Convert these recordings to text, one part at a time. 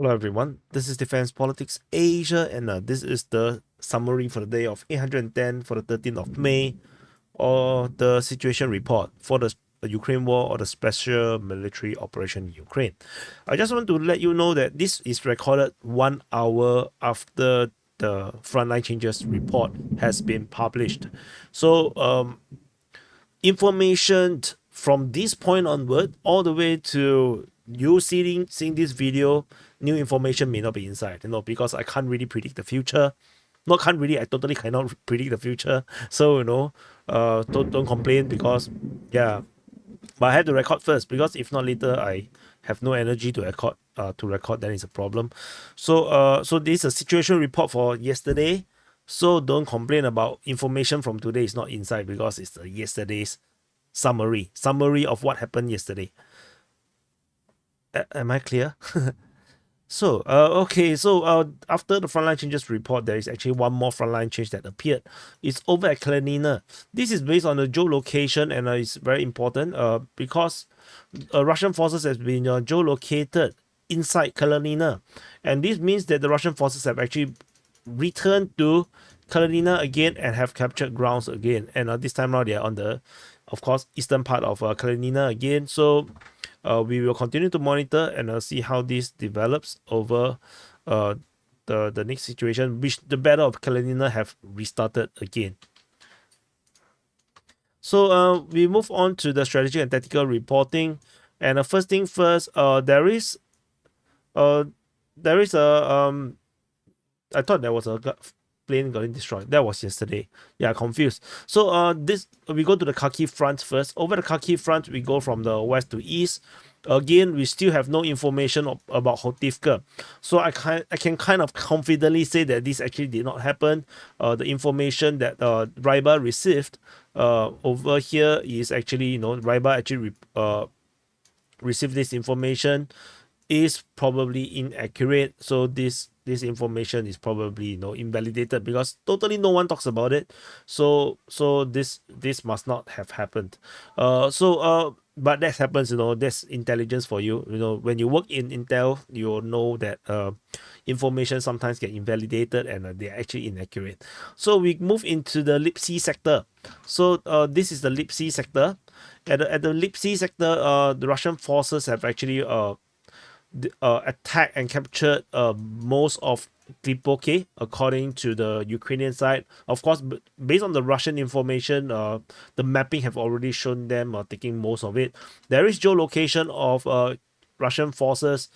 Hello everyone, this is Defense Politics Asia, and this is the summary for the day of 810 for the 13th of May, or the situation report for the Ukraine war or the special military operation in Ukraine. I just want to let you know that this is recorded 1 hour after the Frontline Changes report has been published. So information from this point onward all the way to you seeing this video, new information may not be inside, because I can't really predict the future. Not can't really, I totally cannot predict the future. So don't complain, because yeah, but I have to record first, because if not later I have no energy to record. Then it's a problem. So this is a situation report for yesterday. So don't complain about information from today is not inside, because it's the yesterday's summary of what happened yesterday. Am I clear? So after the frontline changes report, there is actually one more frontline change that appeared. It's over at Kalinina. This is based on the geolocation, and it's very important because Russian forces have been geolocated inside Kalinina, and this means that the Russian forces have actually returned to Kalinina again and have captured grounds again. And this time around, they are on the, of course, eastern part of Kalinina again. So we will continue to monitor and see how this develops over the next situation, which the battle of Kalinina have restarted again. So we move on to the strategic and tactical reporting. And first thing first, there is a I thought there was a plane getting destroyed. That was yesterday. Yeah, confused. So we go to the Kharkiv Front first. Over the Kharkiv Front, we go from the west to east. Again, we still have no information about Avdiivka. So I can kind of confidently say that this actually did not happen. The information that Ryba received over here is actually, Ryba actually received this information is probably inaccurate. So this information is probably invalidated, because totally no one talks about it. So this must not have happened. But that happens. That's intelligence for you. When you work in intel, you'll know that information sometimes get invalidated, and they're actually inaccurate. So we move into the Lipsy sector. So this is the Lipsy sector. At the Lipsy sector, the Russian forces have actually attacked and captured most of Klipoke, according to the Ukrainian side. Of course, based on the Russian information, the mapping have already shown them taking most of it. There is geolocation of Russian forces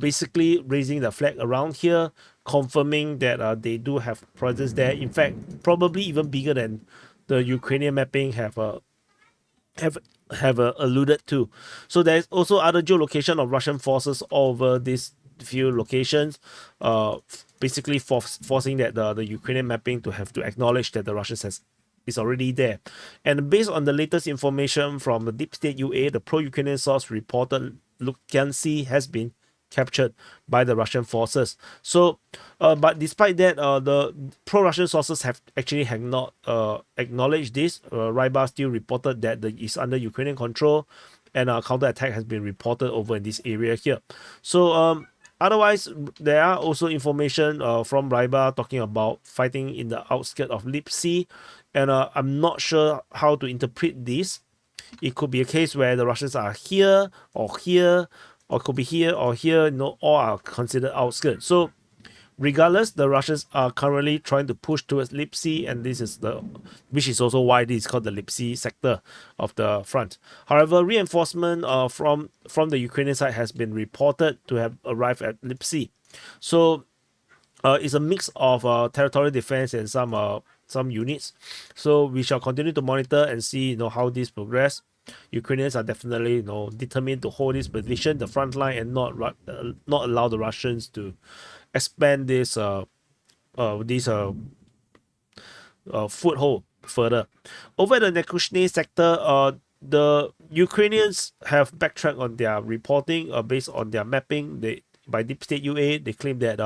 basically raising the flag around here, confirming that they do have presence there. In fact, probably even bigger than the Ukrainian mapping have alluded to. So there's also other geolocation of Russian forces over these few locations, basically forcing that the Ukrainian mapping to have to acknowledge that the Russians is already there. And based on the latest information from the Deep State UA, the pro-Ukrainian source reported Lukyansk has been captured by the Russian forces. So, but despite that, the pro-Russian sources have not acknowledged this. Ryba still reported that it's under Ukrainian control, and a counterattack has been reported over in this area here. So, otherwise, there are also information from Ryba talking about fighting in the outskirts of Lipsy, and I'm not sure how to interpret this. It could be a case where the Russians are here, or could be here or here, all are considered outskirts. So regardless, the Russians are currently trying to push towards Lipsy, and which is also why this is called the Lipsy sector of the front. However, reinforcement from the Ukrainian side has been reported to have arrived at Lipsy. So it's a mix of territorial defense and some units. So we shall continue to monitor and see how this progress. Ukrainians are definitely determined to hold this position, the front line, and not allow the Russians to expand this foothold further. Over the Nekushne sector, the Ukrainians have backtracked on their reporting based on their mapping. By Deep State UA, they claim that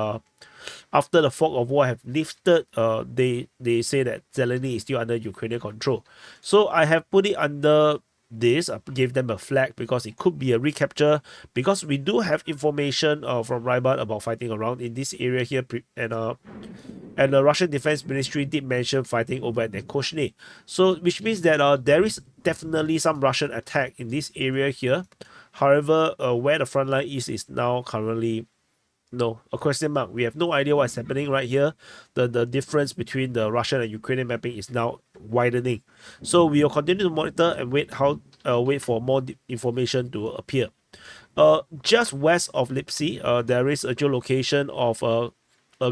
after the fog of war have lifted, they say that Zeleny is still under Ukrainian control. So I have put it under this, gave them a flag because it could be a recapture, because we do have information from Rybat about fighting around in this area here, and the Russian Defense Ministry did mention fighting over at Koshny. So which means that there is definitely some Russian attack in this area here. However, where the front line is now currently a question mark. We have no idea what's happening right here. The difference between the Russian and Ukrainian mapping is now widening. So we will continue to monitor and wait for more information to appear. Just west of Lipsy, there is a geolocation of a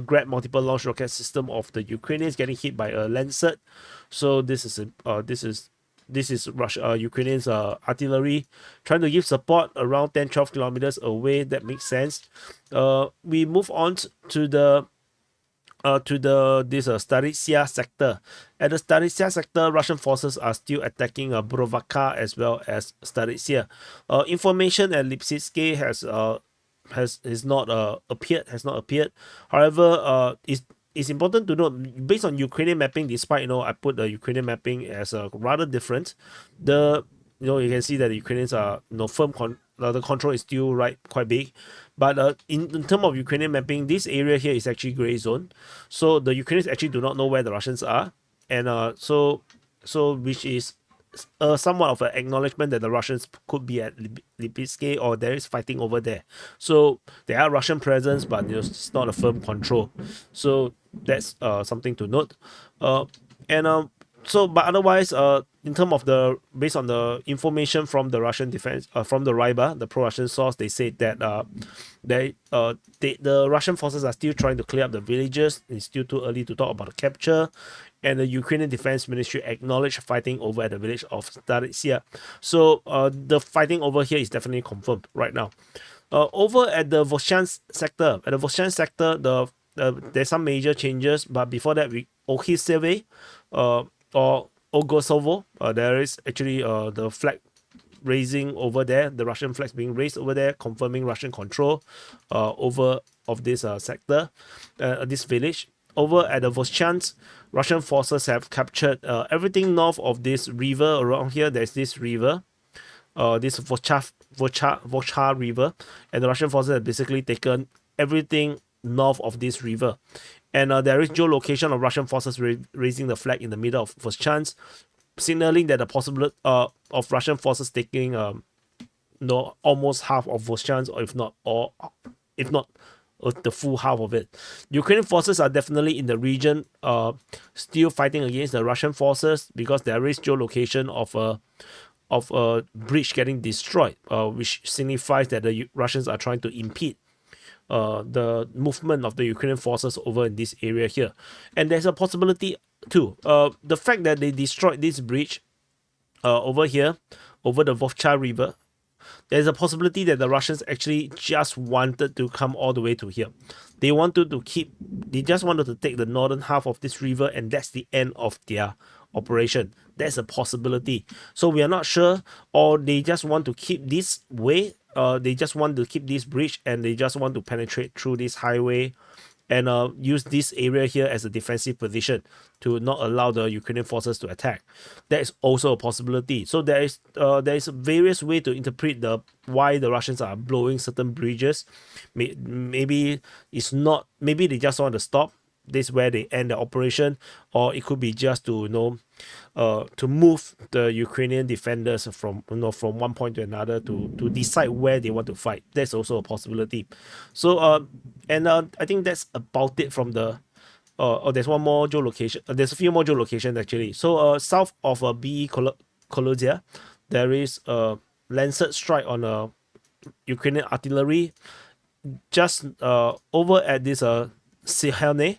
Grad multiple launch rocket system of the Ukrainians getting hit by a Lancet. So this is Russia, Ukrainians artillery trying to give support around 10-12 kilometers away. That makes sense. We move on to the Zaporizhzhia sector. At the Zaporizhzhia sector, Russian forces are still attacking Brovaka as well as Zaporizhzhia. Information at Lipsitsky has not appeared. However, it's important to note, based on Ukrainian mapping, despite I put the Ukrainian mapping as rather different, you can see that the Ukrainians are firm the control is still quite big, but in terms of Ukrainian mapping, this area here is actually gray zone, so the Ukrainians actually do not know where the Russians are, and so which is somewhat of an acknowledgement that the Russians could be at Lipitsky, or there is fighting over there. So there are Russian presence, but it's not a firm control. So that's something to note. But otherwise, in terms of based on the information from the Russian defense, from the Ryba, the pro-Russian source, they said that the Russian forces are still trying to clear up the villages. It's still too early to talk about the capture. And the Ukrainian Defense Ministry acknowledged fighting over at the village of Zaporizhzhia. So the fighting over here is definitely confirmed right now. Over at the Voshchansk sector, there's some major changes. But before that, Okhiseve, or Ogosovo, there is actually the flag raising over there, the Russian flags being raised over there, confirming Russian control over of this sector, this village. Over at the Voshchansk, Russian forces have captured everything north of this river around here. There's this river, this Vocha river, and the Russian forces have basically taken everything north of this river. And there is geolocation of Russian forces raising the flag in the middle of Voshchansk, signaling that the possibility of Russian forces taking almost half of Voshchansk, or if not the full half of it. Ukrainian forces are definitely in the region, still fighting against the Russian forces, because there is geolocation of a bridge getting destroyed, which signifies that the Russians are trying to impede the movement of the Ukrainian forces over in this area here. And there's a possibility too. The fact that they destroyed this bridge over here, over the Vovcha River, there's a possibility that the Russians actually just wanted to come all the way to here. They just wanted to take the northern half of this river, and that's the end of their operation. That's a possibility. So we are not sure, or they just want to keep this way. They just want to keep this bridge, and they just want to penetrate through this highway and use this area here as a defensive position to not allow the Ukrainian forces to attack. That is also a possibility. So there is various way to interpret why the Russians are blowing certain bridges. Maybe they just want to stop. This is where they end the operation, or it could be just to move the Ukrainian defenders from one point to another to decide where they want to fight. That's also a possibility. So I think that's about it from the. There's one more geolocation. There's a few more geolocations actually. So south of BE Kolozia, there is a Lancet strike on Ukrainian artillery. Just over at this Sihelne,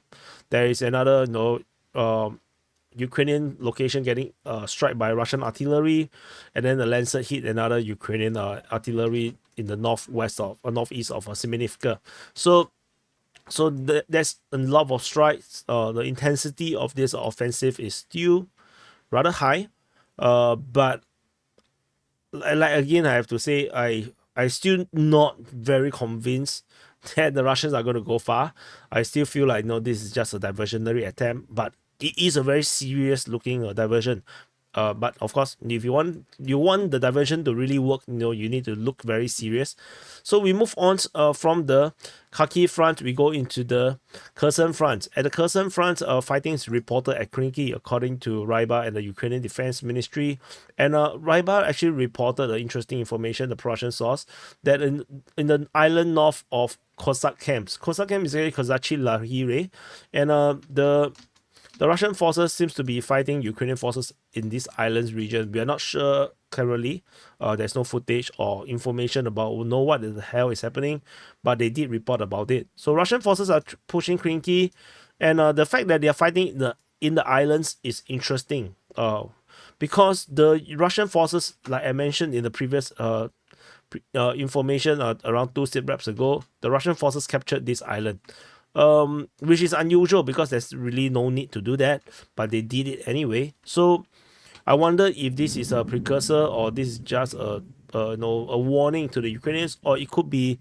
there is another Ukrainian location getting struck by Russian artillery, and then the Lancet hit another Ukrainian artillery in the northeast of Simenivka. So there's a lot of strikes. The intensity of this offensive is still rather high, but again, I have to say I still not very convinced that the Russians are going to go far. I still feel like this is just a diversionary attempt, but it is a very serious looking diversion. But of course, if you want the diversion to really work, you need to look very serious. So we move on from the Kharkiv Front, we go into the Kherson Front. At the Kherson Front, fighting is reported at Krinky, according to Rybar and the Ukrainian Defense Ministry. And Rybar actually reported interesting information, the Prussian source, that in the island north of Cossack camps. Cossack camp is actually Kozachi Lahire, and the Russian forces seems to be fighting Ukrainian forces in this islands region. We are not sure currently. There's no footage or information about what the hell is happening, but they did report about it. So Russian forces are pushing Krinky, and the fact that they are fighting in the islands is interesting. Because the Russian forces, like I mentioned in the previous information around 2 SITREPs ago, the Russian forces captured this island. Which is unusual because there's really no need to do that, but they did it anyway. So I wonder if this is a precursor or this is just a warning to the Ukrainians, or it could be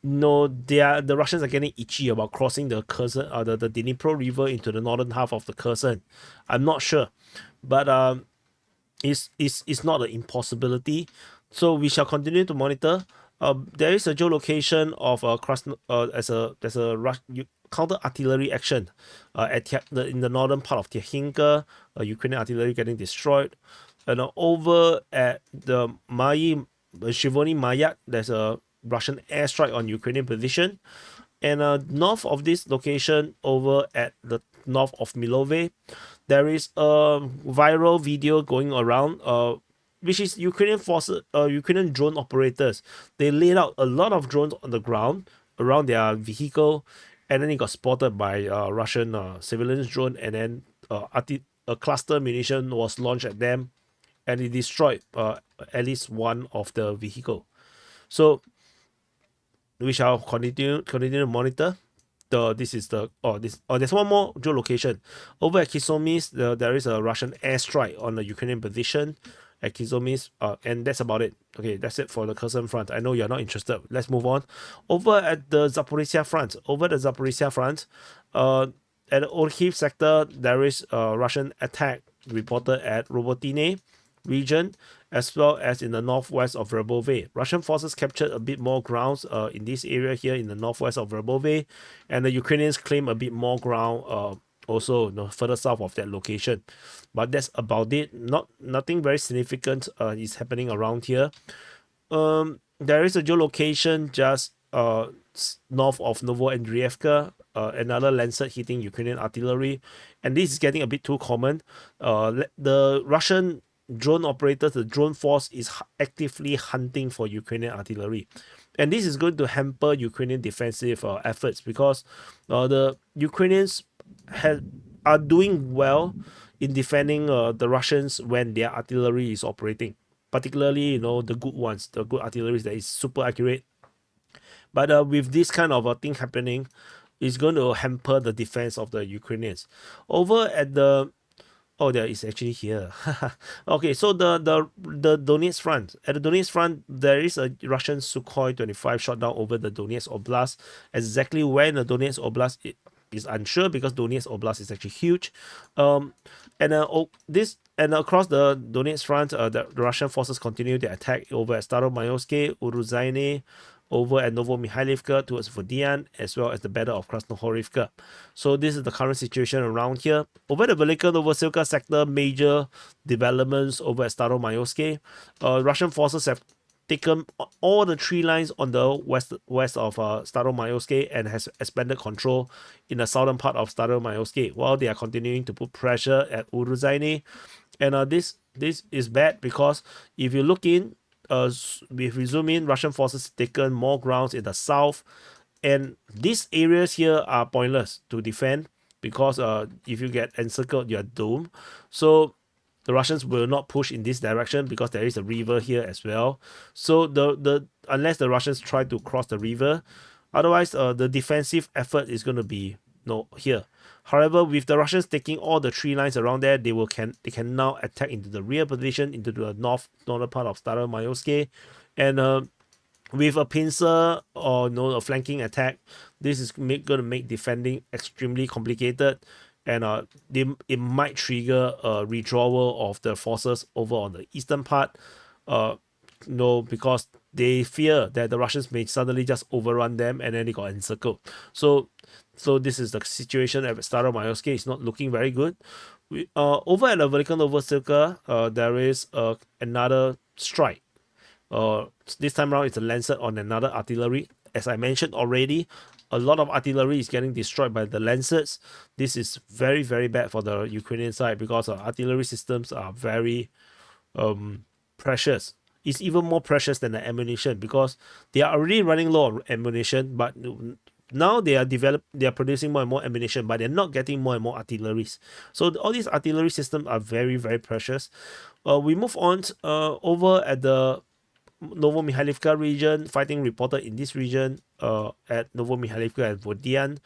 the Russians are getting itchy about crossing the Kherson, the Dnipro River into the northern half of the Kherson. I'm not sure, but it's not an impossibility. So we shall continue to monitor. There is a geolocation of there's a counter artillery action in the northern part of Tyachinka, Ukrainian artillery getting destroyed, and over at the Shivony Mayat, there's a Russian airstrike on Ukrainian position, and north of this location, over at the north of Milove, there is a viral video going around. Which is Ukrainian drone operators. They laid out a lot of drones on the ground around their vehicle, and then it got spotted by Russian civilians drone, and then a cluster munition was launched at them, and it destroyed at least one of the vehicle. So we shall continue to monitor. There's one more geolocation over at Kisomis. There is a Russian airstrike on the Ukrainian position at Kizomis, and that's about it. Okay, that's it for the Kherson Front. I know you're not interested. Let's move on. Over at the Zaporizhzhia Front, at the Orkhiv sector, there is a Russian attack reported at Robotine region, as well as in the northwest of Verbove. Russian forces captured a bit more grounds in this area here in the northwest of Verbove, and the Ukrainians claim a bit more ground also further south of that location. But that's about it. Nothing very significant is happening around here. There is a geolocation just north of Novoandrievka, another Lancet hitting Ukrainian artillery, and this is getting a bit too common. The Russian drone operators, the drone force, is actively hunting for Ukrainian artillery, and this is going to hamper Ukrainian defensive efforts, because the Ukrainians are doing well in defending the Russians when their artillery is operating, particularly the good ones, the good artillery that is super accurate. But with this kind of a thing happening, it's going to hamper the defense of the Ukrainians. Over at the there is actually here. Okay, so the Donetsk Front. At the Donetsk Front, there is a Russian Sukhoi 25 shot down over the Donetsk Oblast. Exactly where in the Donetsk Oblast is unsure, because Donetsk Oblast is actually huge. And across the Donetsk Front, the Russian forces continue their attack over at Staromayoske, Uruzhaine, over at Novomihailivka towards Vodian, as well as the Battle of Krasnohorivka. So this is the current situation around here. Over the Velika Novosilka sector, major developments over at Staromayoske. Russian forces have taken all the tree lines on the west of Staromayoske and has expanded control in the southern part of Staromayoske, while they are continuing to put pressure at Uruzhaine. And this is bad, because if you look in, if we zoom in, Russian forces taken more grounds in the south, and these areas here are pointless to defend, because if you get encircled, you are doomed. So the Russians will not push in this direction, because there is a river here as well. So unless the Russians try to cross the river, otherwise the defensive effort is going to be here. However, with the Russians taking all the tree lines around there, they can now attack into the rear position, into the northern part of Staromayoske, and with a pincer or a flanking attack, this is going to make defending extremely complicated. and it might trigger a withdrawal of the forces over on the eastern part. Because they fear that the Russians may suddenly just overrun them and then they got encircled. So this is the situation at Staromayorsk. It's not looking very good. Over at the Velikan Novosibirsk, there is another strike. This time around, it's a Lancet on another artillery. As I mentioned already, a lot of artillery is getting destroyed by the Lancets. This is very, very bad for the Ukrainian side because artillery systems are very precious. It's even more precious than the ammunition because they are already running low on ammunition, but now they are producing more and more ammunition, but they're not getting more and more artilleries. So all these artillery systems are very, very precious. We move on over at the Novomihailivka region. Fighting reported in this region at Novomihailivka and Vodian.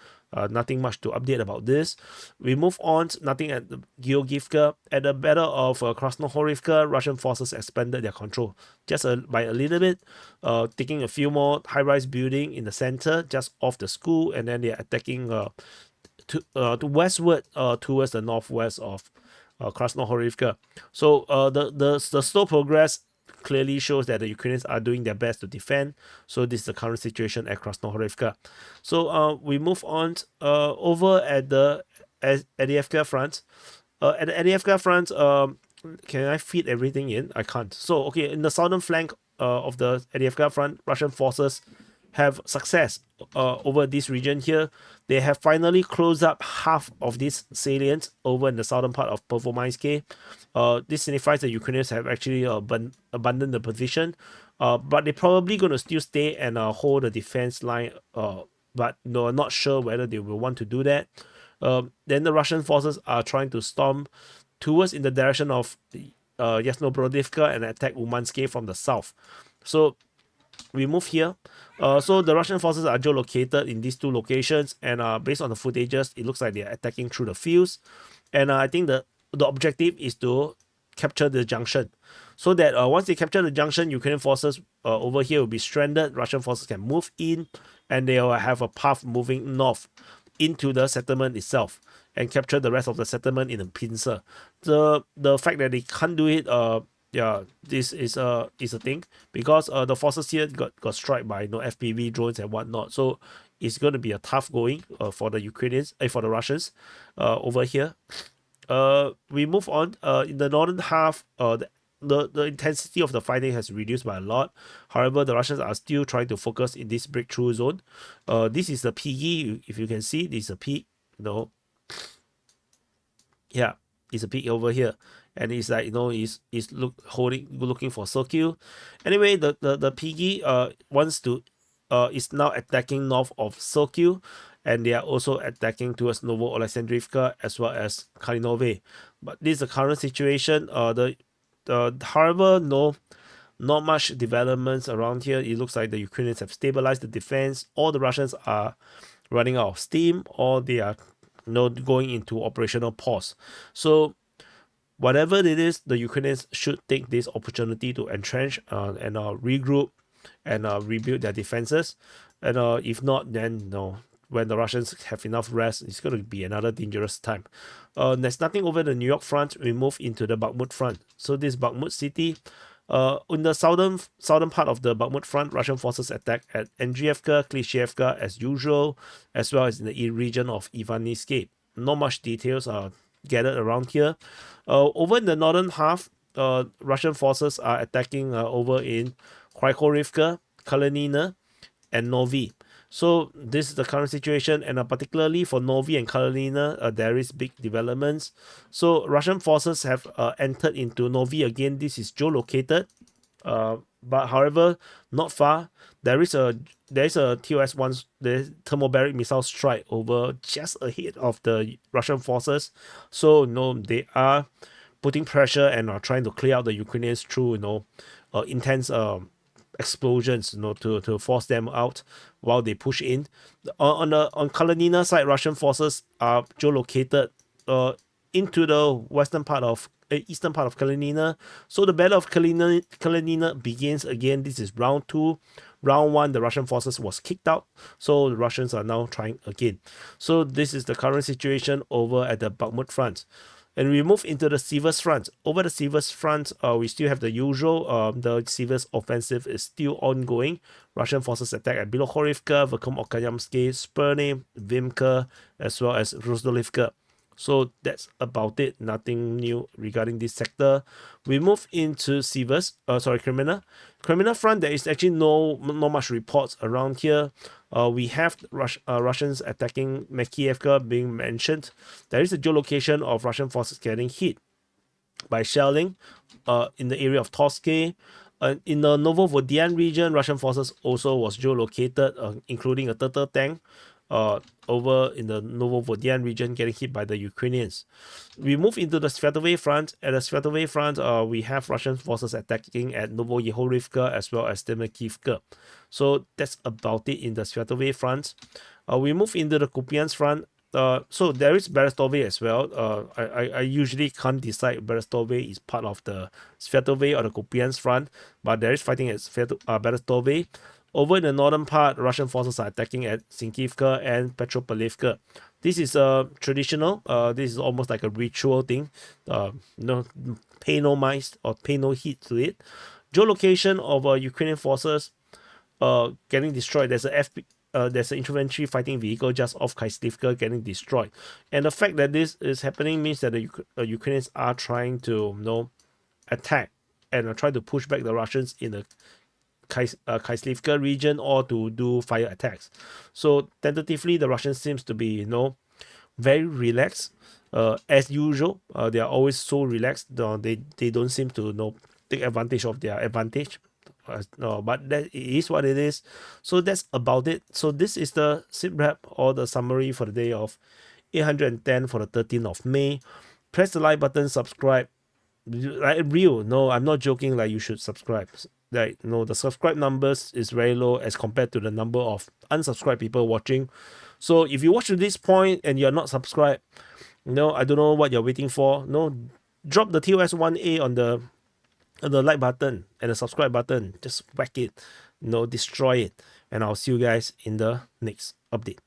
Nothing much to update about this. We move on. Nothing at Georgievka. At the Battle of Krasnohorivka, Russian forces expanded their control just by a little bit, taking a few more high-rise building in the center, just off the school, and then they're attacking to westward towards the northwest of Krasnohorivka. So the slow progress clearly shows that the Ukrainians are doing their best to defend. So this is the current situation at Krasnohorivka. So we move on over at the Avdiivka Front. At the Avdiivka Front, can I feed everything in? I can't. So okay, in the southern flank of the Avdiivka Front, Russian forces have success over this region here. They have finally closed up half of this salient over in the southern part of Pervomaisky. This signifies that Ukrainians have actually abandoned the position, but they're probably going to still stay and hold the defense line, but no, I'm not sure whether they will want to do that. Then the Russian forces are trying to storm towards in the direction of Yasnobrodivka and attack Umansky from the south. So we move here. So the Russian forces are geolocated in these two locations, and based on the footages, it looks like they're attacking through the fields. And I think the objective is to capture the junction, so that once they capture the junction, Ukrainian forces over here will be stranded. Russian forces can move in, and they will have a path moving north into the settlement itself and capture the rest of the settlement in a pincer. The fact that they can't do it, this is a thing because the forces here got struck by FPV drones and whatnot. So it's going to be a tough going for the Ukrainians, for the Russians over here. We move on. In the northern half, the intensity of the fighting has reduced by a lot. However, the Russians are still trying to focus in this breakthrough zone. This is the PG. If you can see, this is a peak. Yeah, it's a peak over here, and it's like it's looking for circle. Anyway, the PG wants to is now attacking north of circle, and they are also attacking towards Novo Alexandrivka as well as Kalinove. But this is the current situation. However, not much developments around here. It looks like the Ukrainians have stabilized the defense. All the Russians are running out of steam, or they are going into operational pause. So whatever it is, the Ukrainians should take this opportunity to entrench and regroup and rebuild their defenses. And if not, then when the Russians have enough rest, it's going to be another dangerous time. There's nothing over the New York front. We move into the Bakhmut front. So this Bakhmut city, in the southern part of the Bakhmut front, Russian forces attack at Andriivka, Klishchiivka as usual, as well as in the region of Ivanytsky. Not much details are gathered around here. Over in the northern half, Russian forces are attacking over in Kharkivka, Kalinina, and Novi. So this is the current situation, and particularly for Novi and Kalinina, there is big developments. So Russian forces have entered into Novi again. This is geolocated, but however, not far. There is a TOS-1, the thermobaric missile strike over just ahead of the Russian forces. So they are putting pressure and are trying to clear out the Ukrainians through intense explosions to force them out while they push in. On Kalinina side, Russian forces are geolocated into the western part of eastern part of Kalinina. So the battle of Kalinina begins again. This is round 2. Round 1, the Russian forces was kicked out, so the Russians are now trying again. So this is the current situation over at the Bakhmut Front. And we move into the Siversk Front. Over the Siversk Front, we still have the usual. The Siversk offensive is still ongoing. Russian forces attack at Bilohorivka, Verkhomokalyamsky, Spurny, Vimka, as well as Rozdolivka. So that's about it. Nothing new regarding this sector. We move into Kreminna. Kreminna Front, there is actually no much reports around here. We have Russians attacking Makiivka being mentioned. There is a geolocation of Russian forces getting hit by shelling in the area of Toske. In the Novovodyan region, Russian forces also was geolocated, including a turtle tank over in the Novovodyan region getting hit by the Ukrainians. We move into the Svatove Front. At the Svatove Front, we have Russian forces attacking at Novoyehorivka as well as Demakivka. So that's about it in the Svatove Front. We move into the Kupyansk Front. So there is Berestove as well. I usually can't decide Berestove is part of the Svatove or the Kupyansk Front, but there is fighting at Berestove. Over in the northern part, Russian forces are attacking at Sinkivka and Petropavlivka. This is traditional. This is almost like a ritual thing. No, pay no mind or pay no heed to it. Geolocation of Ukrainian forces getting destroyed. There's an infantry fighting vehicle just off Khyslivka getting destroyed. And the fact that this is happening means that the Ukrainians are trying to attack and try to push back the Russians in the Khyslivka region or to do fire attacks. So tentatively, the Russians seems to be very relaxed. As usual, they are always so relaxed. They don't seem to take advantage of their advantage. But that is what it is. So that's about it. So this is the SITREP or the summary for the day of 810 for the 13th of May. Press the like button, subscribe. Like real, no, I'm not joking. Like you should subscribe. Like the subscribe numbers is very low as compared to the number of unsubscribed people watching. So if you watch to this point and you're not subscribed, I don't know what you're waiting for. Drop the TOS1A on the like button and the subscribe button. Just whack it, destroy it. And I'll see you guys in the next update.